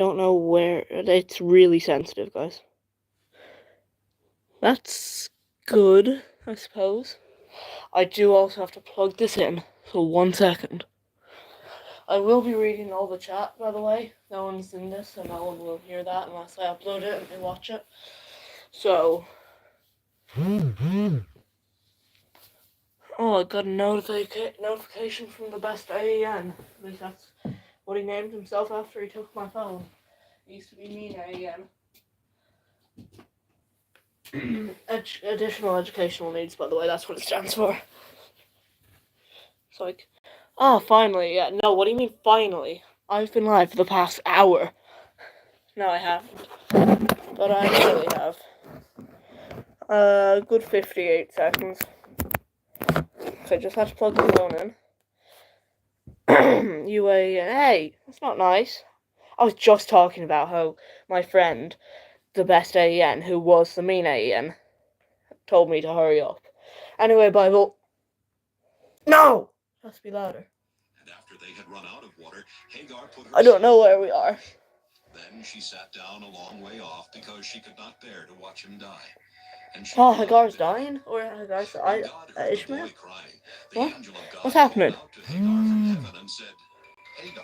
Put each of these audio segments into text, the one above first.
don't know where. It's really sensitive, guys. That's good, I suppose. I do also have to plug this in, so 1 second. I will be reading all the chat, by the way. No one's in this, so no one will hear that unless I upload it and they watch it. So. Oh, I got a notification from the best AEN. At least that's what he named himself after he took my phone. It used to be Mean AEN. Additional educational needs, by the way, that's what it stands for. It's like, oh, finally, yeah. No, what do you mean finally? I've been live for the past hour. No, I haven't. But I really have. Good 58 seconds. So I just had to plug the phone in. Hey, that's not nice. I was just talking about how my friend, the best AEN, who was the mean AEN, told me to hurry up. Anyway, Bible. No! It has to be louder. And after they had run out of water, Hagar put her I don't know where we are. Then she sat down a long way off because she could not bear to watch him die. And Oh, Hagar's dying? Or Hagar's Ishmael? What? What's happening?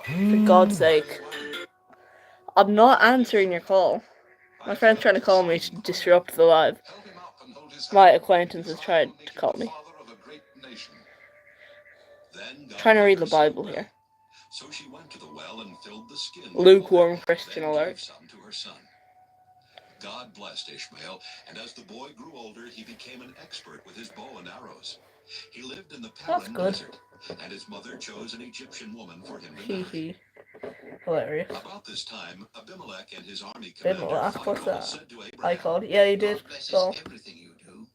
For God's sake. I'm not answering your call. My friend's trying to call me to disrupt the live. My acquaintance has tried to call me. Trying to read the Bible here. So she went to the well and filled the skin. Lukewarm Christian alert. Some to her son. God blessed Ishmael, and as the boy grew older, he became an expert with his bow and arrows. He lived in the Paran desert, and his mother chose an Egyptian woman for him to marry. Hilarious. About this time, Abimelech and his army commander Phicol said to Abraham, yeah, you did. So everything you do.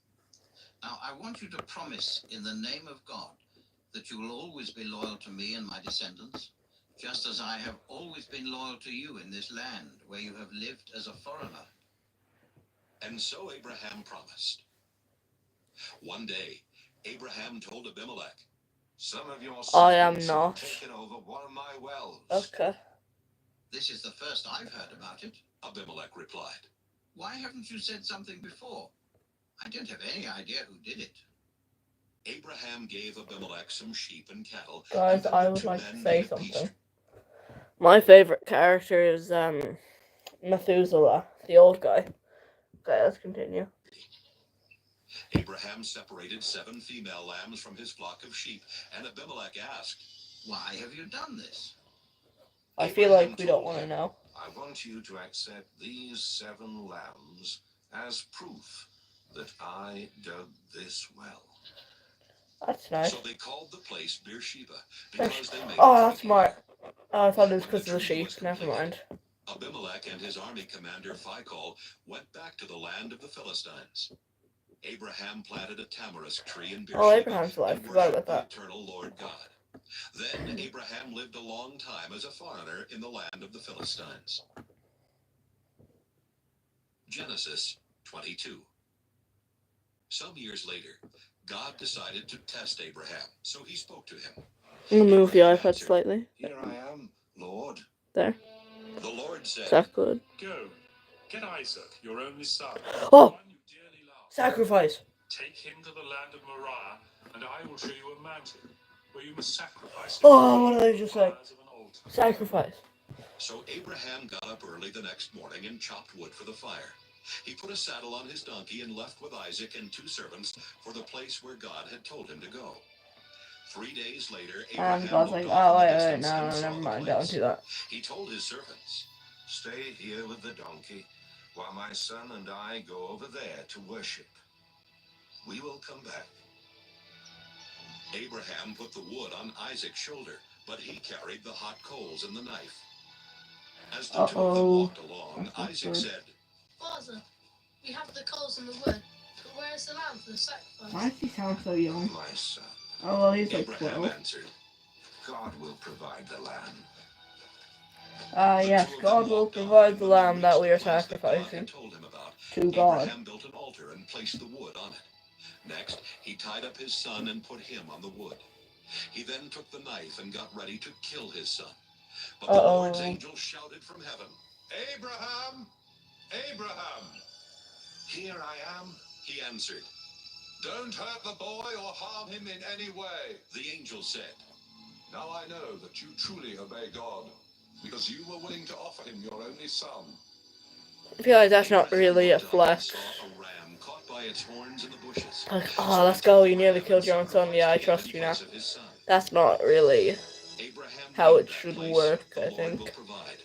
Now I want you to promise in the name of God that you will always be loyal to me and my descendants, just as I have always been loyal to you in this land where you have lived as a foreigner. And so Abraham promised. One day, Abraham told Abimelech, "Some of your servants have taken over one of my wells." Okay. This is the first I've heard about it, Abimelech replied. Why haven't you said something before? I don't have any idea who did it. Abraham gave Abimelech some sheep and cattle. Guys, I would like to say something. My favorite character is Methuselah, the old guy. Okay, let's continue. Abraham separated 7 female lambs from his flock of sheep, and Abimelech asked, "Why have you done this?" I feel like we don't want to know. "I want you to accept these 7 lambs as proof that I dug this well." That's nice. So they called the place Beersheba because they made that's smart. Oh, I thought it was because of the sheep. Never mind. Abimelech and his army commander Phicol went back to the land of the Philistines. Abraham planted a tamarisk tree in Beersheba Abraham's life. Forgot about that. the eternal Lord God. Then Abraham lived a long time as a foreigner in the land of the Philistines. Genesis 22. Some years later, God decided to test Abraham, so he spoke to him. I'm going to move the iPad slightly. "Here I am, Lord." There. The Lord said, "Is that good?" "Go, get Isaac, your only son, oh! one you dearly love. Sacrifice. Take him to the land of Moriah, and I will show you a mountain where you must sacrifice him." Oh, what did I just say? Sacrifice. So Abraham got up early the next morning and chopped wood for the fire. He put a saddle on his donkey and left with Isaac and 2 servants for the place where God had told him to go. 3 days later, Abraham God's like, oh, wait, no, never mind, don't do that. He told his servants, "Stay here with the donkey while my son and I go over there to worship. We will come back." Abraham put the wood on Isaac's shoulder, but he carried the hot coals and the knife. As the 2 of them walked along, Isaac said, "Father, we have the coals and the wood, but where is the lamb for the sacrifice?" Why does he sound so young? "My son." Oh, well, he's like Abraham 12. answered, "God will provide the lamb." Yes, God will provide the lamb that we are sacrificing to God. Abraham built an altar and placed the wood on it. Next, he tied up his son and put him on the wood. He then took the knife and got ready to kill his son. But the Lord's angel shouted from heaven, Abraham! Abraham! Here I am, he answered. Don't hurt the boy or harm him in any way, the angel said. Now I know that you truly obey God, because you were willing to offer him your only son. I feel like that's not really a Abraham looked up and flex. saw a ram caught by its horns in the bushes. Like, So oh, he let's took go, the you nearly ram killed and your own son. Yeah, I sacrificed trust him you in now. place of his son. That's not really Abraham how named it that should place, work, "The I Lord think. will provide."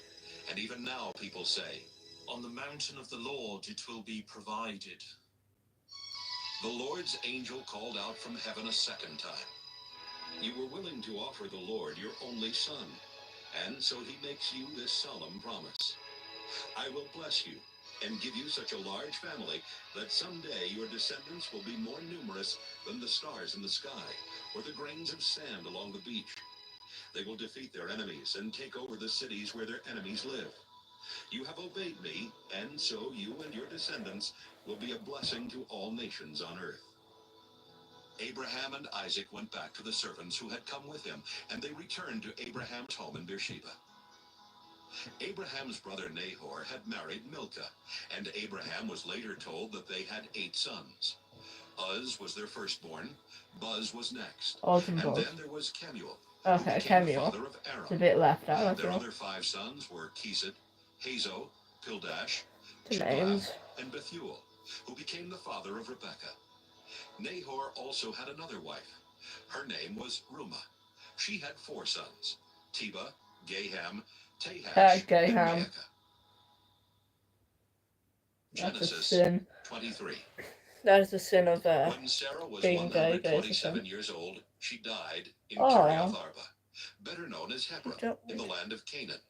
And even now people say, On the mountain of the Lord it will be provided. the Lord's angel called out from heaven a second time. You were willing to offer the Lord your only son, and so he makes you this solemn promise. I will bless you and give you such a large family that someday your descendants will be more numerous than the stars in the sky or the grains of sand along the beach. They will defeat their enemies and take over the cities where their enemies live. You have obeyed me, and so you and your descendants will be a blessing to all nations on earth. Abraham and Isaac went back to the servants who had come with him, and they returned to Abraham's home in Beersheba. Abraham's brother Nahor had married Milcah, and Abraham was later told that they had 8 sons. Uz was their firstborn, Buz was next, Oz and and Buzz. then there was Kemuel, Okay, who became the Kemuel. father of It's a Aram. bit left out, I Their feel. other 5 sons were Kesed, Hazo, Pildash, The Jidlaph, names. and Bethuel, who became the father of Rebekah. Nahor also had another wife. Her name was Reumah. She had 4 sons, Tebah, Gaham, Tahash, and Gaham. Maacah. That's a Genesis sin. 23. That is the sin of When Sarah was being gay, gay is a 127 sin. years old, she died in Oh. Kiriath Arba, better known as Hebron, Don't in the wait. land of Canaan.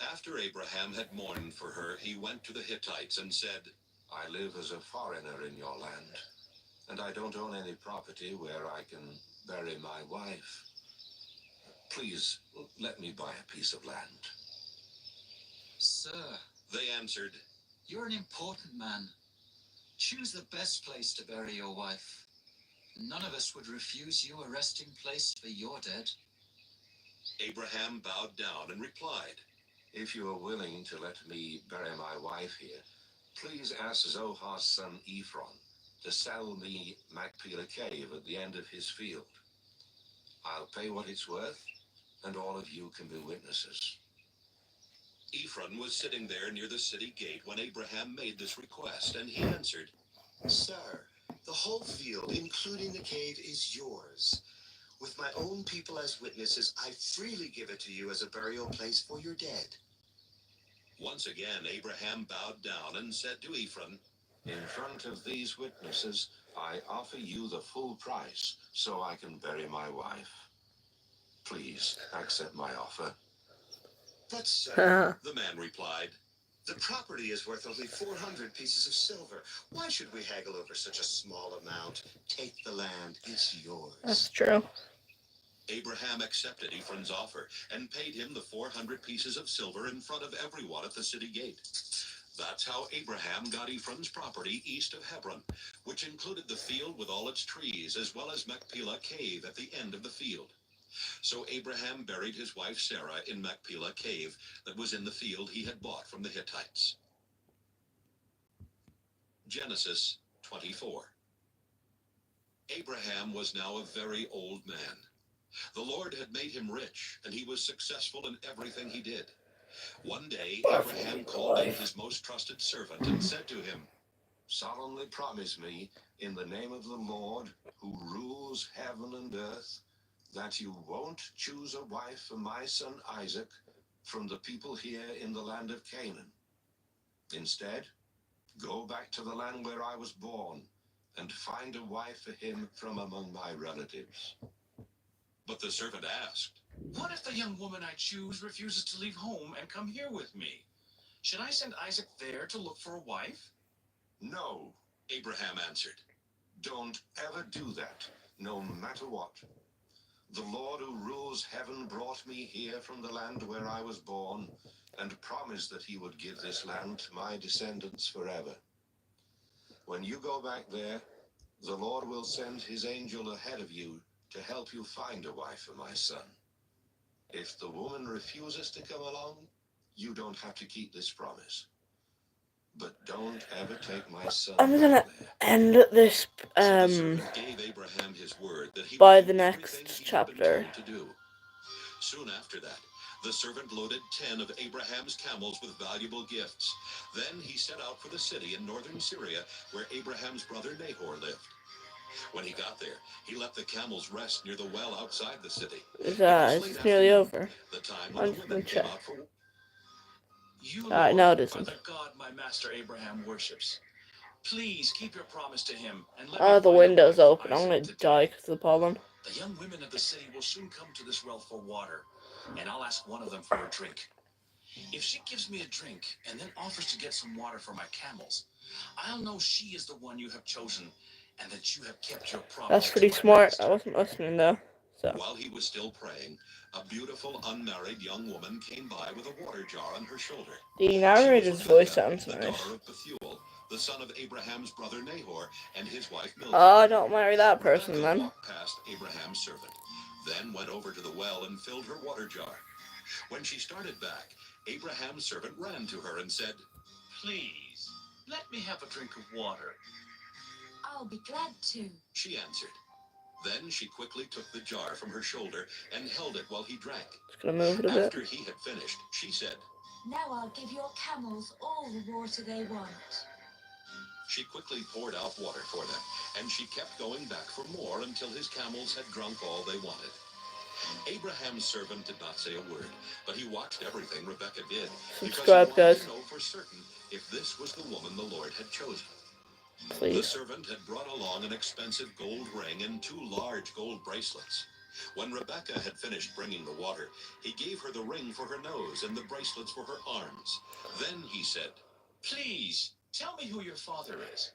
After Abraham had mourned for her, he went to the Hittites and said, I live as a foreigner in your land, and I don't own any property where I can bury my wife. Please, let me buy a piece of land. Sir, They answered, you're an important man. Choose the best place to bury your wife. None of us would refuse you a resting place for your dead. Abraham bowed down and replied, If you are willing to let me bury my wife here, please ask Zohar's son Ephron to sell me Machpelah Cave at the end of his field. I'll pay what it's worth, and all of you can be witnesses. Ephron was sitting there near the city gate when Abraham made this request, and he answered, Sir, the whole field, including the cave, is yours. With my own people as witnesses, I freely give it to you as a burial place for your dead. Once again, Abraham bowed down and said to Ephron, In front of these witnesses, I offer you the full price so I can bury my wife. Please accept my offer. But, sir, The man replied, the property is worth only 400 pieces of silver. Why should we haggle over such a small amount? Take the land, it's yours. That's true. Abraham accepted Ephron's offer and paid him the 400 pieces of silver in front of everyone at the city gate. That's how Abraham got Ephron's property east of Hebron, which included the field with all its trees, as well as Machpelah Cave at the end of the field. So Abraham buried his wife Sarah in Machpelah Cave that was in the field he had bought from the Hittites. Genesis 24. Abraham was now a very old man. The Lord had made him rich, and he was successful in everything he did. One day, Abraham called in his most trusted servant and said to him, Solemnly promise me, in the name of the Lord, who rules heaven and earth, that you won't choose a wife for my son Isaac from the people here in the land of Canaan. Instead, go back to the land where I was born and find a wife for him from among my relatives. But the servant asked, What if the young woman I choose refuses to leave home and come here with me? Should I send Isaac there to look for a wife? No, Abraham answered. Don't ever do that, no matter what. The Lord who rules heaven brought me here from the land where I was born and promised that he would give this land to my descendants forever. When you go back there, the Lord will send his angel ahead of you to help you find a wife for my son. If the woman refuses to come along, you don't have to keep this promise. But don't ever take my son I'm gonna down there." end this So the servant gave Abraham his word that he by would the do next everything he had been chapter. told to do. Soon after that, the servant loaded 10 of Abraham's camels with valuable gifts. Then he set out for the city in northern Syria where Abraham's brother Nahor lived. When he got there, he let the camels rest near the well outside the city. It's late nearly afternoon, over. the time when I'm the just women gonna came check. out for. You, Alright, Lord, no, it are isn't. the God my master Abraham worships. Please keep your promise to him and let Oh, me the find a window's wife for open. I'm Isaac gonna today. die because of the pollen. The young women of the city will soon come to this well for water, and I'll ask one of them for a drink. If she gives me a drink and then offers to get some water for my camels, I'll know she is the one you have chosen and that you have kept your promise. That's pretty to my smart. master. I wasn't listening though. So While he was still praying, a beautiful unmarried young woman came by with a water jar on her shoulder. the narrator's She was voice Rebekah, sounds the nice. daughter of Bethuel, the son of Abraham's brother Nahor, and his wife Milcah. Oh, don't marry that person Rebekah then. walked past Abraham's servant, then went over to the well and filled her water jar. When she started back, Abraham's servant ran to her and said, Please, let me have a drink of water. I'll be glad to. She answered. Then she quickly took the jar from her shoulder and held it while he drank. Just gonna move it a bit. After he had finished, she said, Now I'll give your camels all the water they want. She quickly poured out water for them, and she kept going back for more until his camels had drunk all they wanted. Abraham's servant did not say a word, but he watched everything Rebekah did, Subscribe, because he wanted guys. to know for certain if this was the woman the Lord had chosen. The Please. servant had brought along an expensive gold ring and 2 large gold bracelets. When Rebekah had finished bringing the water, he gave her the ring for her nose and the bracelets for her arms. Then he said, Please, tell me who your father is.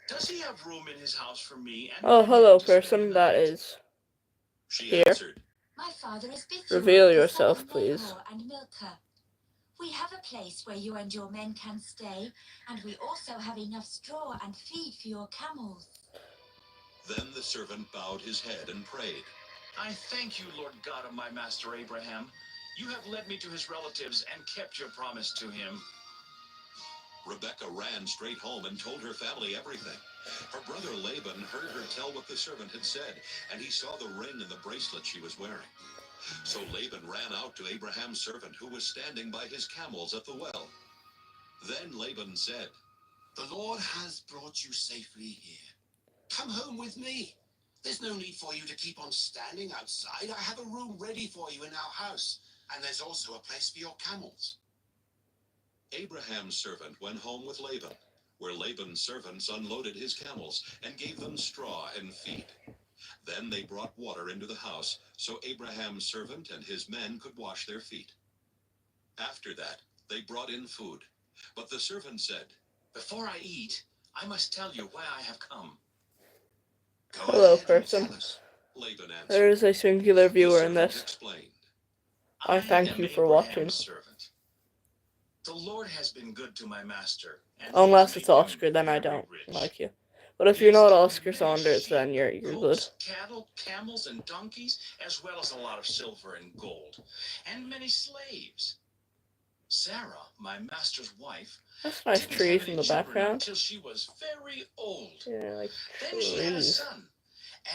Does he have room in his house for me and Oh, my hello, men to spend person. the That night? is She here. answered, My father is Bethuel, Reveal the yourself, son of please. Nahor and Milcah. We have a place where you and your men can stay, and we also have enough straw and feed for your camels. Then the servant bowed his head and prayed. I thank you, Lord God of my master Abraham. You have led me to his relatives and kept your promise to him. Rebekah ran straight home and told her family everything. Her brother Laban heard her tell what the servant had said, and he saw the ring and the bracelet she was wearing. So Laban ran out to Abraham's servant, who was standing by his camels at the well. Then Laban said, The Lord has brought you safely here. Come home with me. There's no need for you to keep on standing outside. I have a room ready for you in our house, and there's also a place for your camels. Abraham's servant went home with Laban, where Laban's servants unloaded his camels and gave them straw and feed. Then they brought water into the house, so Abraham's servant and his men could wash their feet. After that, they brought in food. But the servant said, Before I eat, I must tell you why I have come. Go Hello, ahead and person. tell us. Laban answered. There is a singular The viewer in servant this. explained. I thank am you for Abraham's watching. servant. The Lord has been good to my master. And Unless he it's has made him Oscar, then I very don't rich. like you. But if He you're has not given Oscar many Saunders, then sheep, you're good. goats, cattle, camels, and donkeys, as well as a lot of silver and gold, and many slaves. Sarah, my master's wife, That's nice didn't trees have in any the children background. until she was very old. Yeah, like Then she had a trees. son,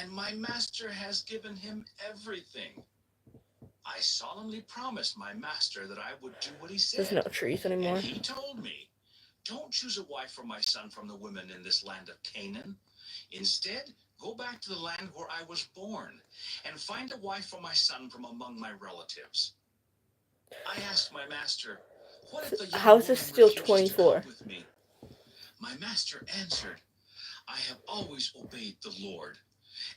and my master has given him everything. I solemnly promised my master that I would do what he said. There's no trees anymore. And he told me, don't choose a wife for my son from the women in this land of Canaan. Instead, go back to the land where I was born and find a wife for my son from among my relatives. I asked my master, what if the young How is this woman still refuses to 24? come with me? My master answered, I have always obeyed the Lord,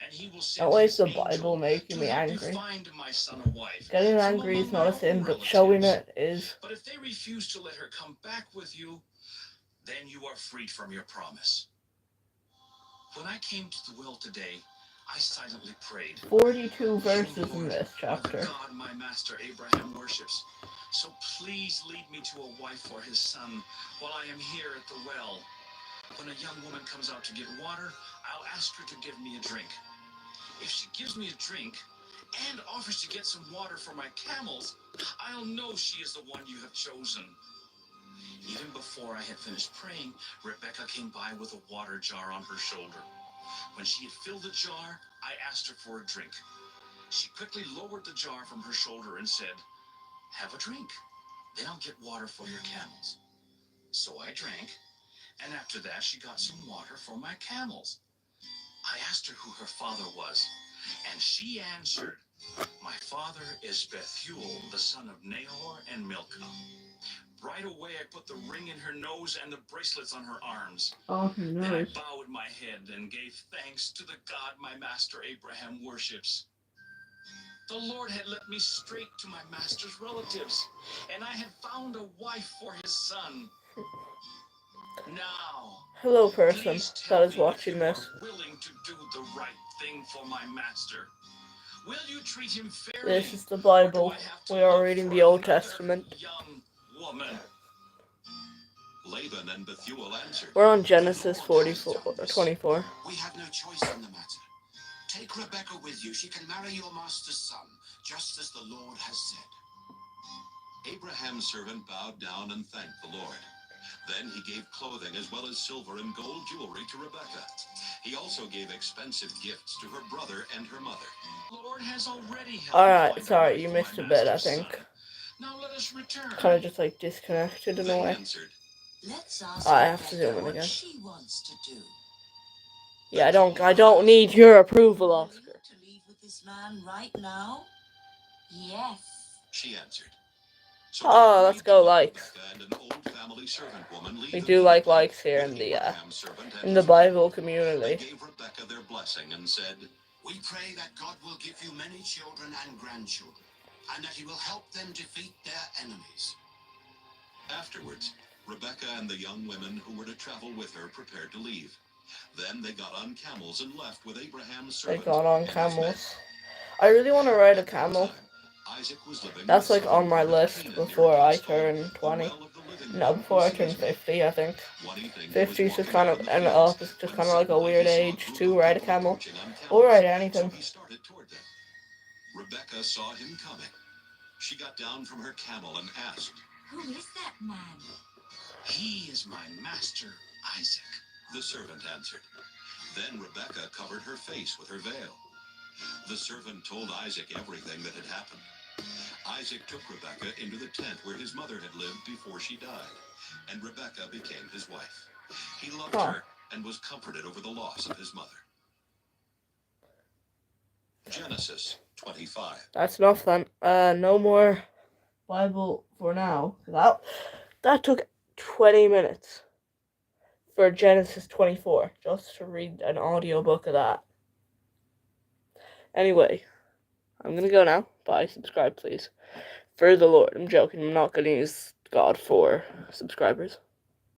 and he will send Don't waste his the Bible angel making to me help you angry. find my son a wife. Getting from angry is among not my a sin, own but showing relatives. it is. But if they refuse to let her come back with you, then you are freed from your promise. When I came to the well today, I silently prayed. 42 You, verses in Lord, this are the chapter. God my master Abraham worships. So please lead me to a wife for his son while I am here at the well. When a young woman comes out to get water, I'll ask her to give me a drink. If she gives me a drink and offers to get some water for my camels, I'll know she is the one you have chosen. Even before I had finished praying, Rebecca came by with a water jar on her shoulder. When she had filled the jar, I asked her for a drink. She quickly lowered the jar from her shoulder and said, "Have a drink, then I'll get water for your camels." So I drank, and after that she got some water for my camels. I asked her who her father was, and she answered, "My father is Bethuel, the son of Nahor and Milcah." Right away I put the ring in her nose and the bracelets on her arms. Oh, Then I nice. bowed my head and gave thanks to the God my master Abraham worships. The Lord had led me straight to my master's relatives, and I had found a wife for his son. Now, Hello, person please tell that is me if watching you this. are willing to do the right thing for my master. Will you treat him fairly? This is the or do Bible. I have to We are look reading for the Old another Testament. young woman? Laban and Bethuel answered, We're on Genesis The Lord has 44, done this. 24. We have no choice in the matter. Take Rebecca with you. She can marry your master's son, just as the Lord has said. Abraham's servant bowed down and thanked the Lord. Then he gave clothing as well as silver and gold jewelry to Rebekah. He also gave expensive gifts to her brother and her mother. The Lord has already helped me Alright, find a sorry, wife you for missed my a bit, I master's think. son. Now let us return. Kind of just like disconnected in a They way. answered, Let's ask I have to Rebecca zoom in what again. she wants to do. Yeah, I don't need your approval, Are you Oscar. willing to leave with this man right now? Yes. she answered. So Oh, they let's agreed go to let likes. Rebekah and an old family servant woman leave We do immediately, likes here in with the Abraham's servant and in the his wife. Bible They community. gave Rebekah their blessing and said, We pray that God will give you many children and grandchildren, and that he will help them defeat their enemies. Afterwards, Rebekah and the young women who were to travel with her prepared to leave. Then they got on camels and left with Abraham's They servant got on and his men. camels. I really want to ride a At that camel. time, Isaac was living in That's the like southern on my part of list Canaan near a before I place called turn the 20. Well of the Living No, God, before I who turn saved me. 50, I think. One evening, he 50 was is just walking kind out of, in the and fields up is just when kind of like a suddenly weird he saw age group to of ride a people camel. approaching on Or camels. ride So anything. he started toward them. Rebekah saw him coming. She got down from her camel and asked, Who is that man? He is my master, Isaac. The servant answered. Then Rebekah covered her face with her veil. The servant told Isaac everything that had happened. Isaac took Rebekah into the tent where his mother had lived before she died, and Rebekah became his wife. He loved Huh. her and was comforted over the loss of his mother. Genesis 25. That's enough then. No more Bible for now. That took 20 minutes for Genesis 24, just to read an audiobook of that. Anyway, I'm gonna go now. Bye. Subscribe, please. For the Lord. I'm joking. I'm not gonna use God for subscribers.